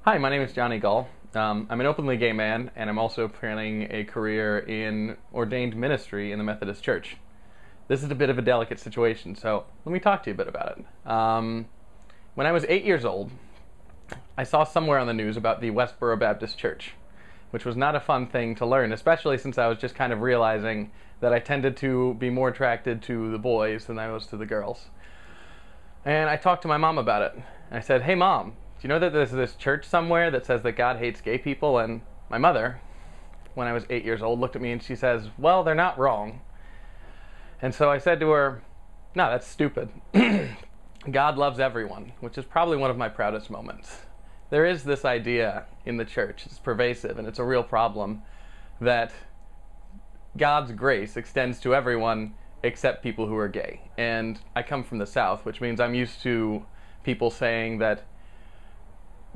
Hi, my name is Johnny Gull. I'm an openly gay man, and I'm also planning a career in ordained ministry in the Methodist Church. This is a bit of a delicate situation, so let me talk to you a bit about it. When I was 8 years old, I saw somewhere on the news about the Westboro Baptist Church, which was not a fun thing to learn, especially since I was just kind of realizing that I tended to be more attracted to the boys than I was to the girls. And I talked to my mom about it. I said, "Hey Mom, do you know that there's this church somewhere that says that God hates gay people?" And my mother, when I was 8 years old, looked at me and she says, "Well, they're not wrong." And so I said to her, "No, that's stupid. God loves everyone," which is probably one of my proudest moments. There is this idea in the church, it's pervasive and it's a real problem, that God's grace extends to everyone except people who are gay. And I come from the South, which means I'm used to people saying that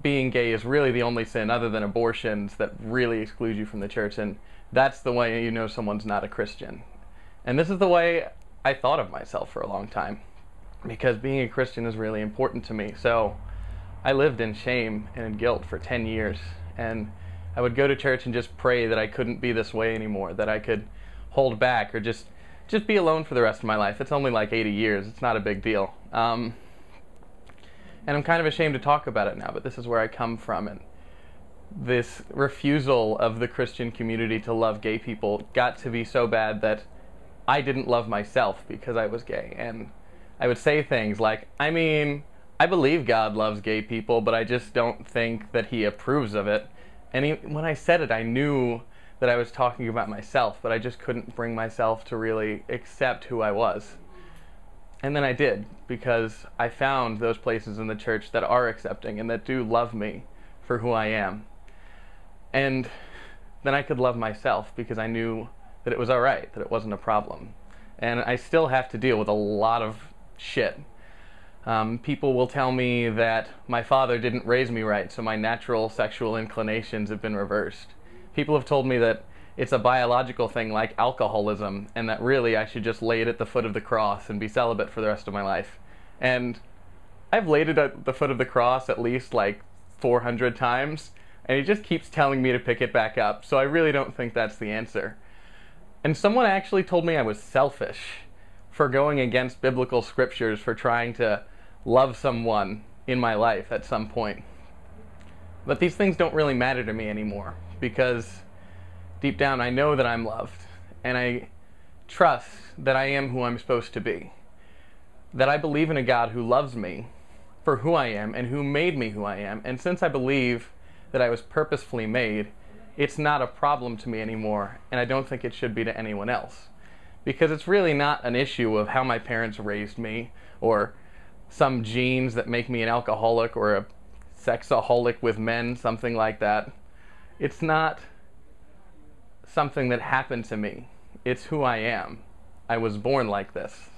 being gay is really the only sin other than abortions that really exclude you from the church, and that's the way you know someone's not a Christian. And this is the way I thought of myself for a long time, because being a Christian is really important to me. So I lived in shame and in guilt for 10 years, and I would go to church and just pray that I couldn't be this way anymore, that I could hold back or just be alone for the rest of my life. It's only like 80 years, it's not a big deal. And I'm kind of ashamed to talk about it now, but this is where I come from. And this refusal of the Christian community to love gay people got to be so bad that I didn't love myself because I was gay. And I would say things like, I believe God loves gay people, but I just don't think that he approves of it. And when I said it, I knew that I was talking about myself, but I just couldn't bring myself to really accept who I was. And then I did, because I found those places in the church that are accepting and that do love me for who I am. And then I could love myself because I knew that it was alright, that it wasn't a problem. And I still have to deal with a lot of shit. People will tell me that my father didn't raise me right, so my natural sexual inclinations have been reversed. People have told me that it's a biological thing like alcoholism, and that really I should just lay it at the foot of the cross and be celibate for the rest of my life. And I've laid it at the foot of the cross at least like 400 times, and he just keeps telling me to pick it back up, so I really don't think that's the answer. And someone actually told me I was selfish for going against biblical scriptures, for trying to love someone in my life at some point. But these things don't really matter to me anymore, because deep down I know that I'm loved, and I trust that I am who I'm supposed to be. That I believe in a God who loves me for who I am and who made me who I am. And since I believe that I was purposefully made, it's not a problem to me anymore, and I don't think it should be to anyone else. Because it's really not an issue of how my parents raised me, or some genes that make me an alcoholic or a sexaholic with men, something like that. It's not something that happened to me. It's who I am. I was born like this.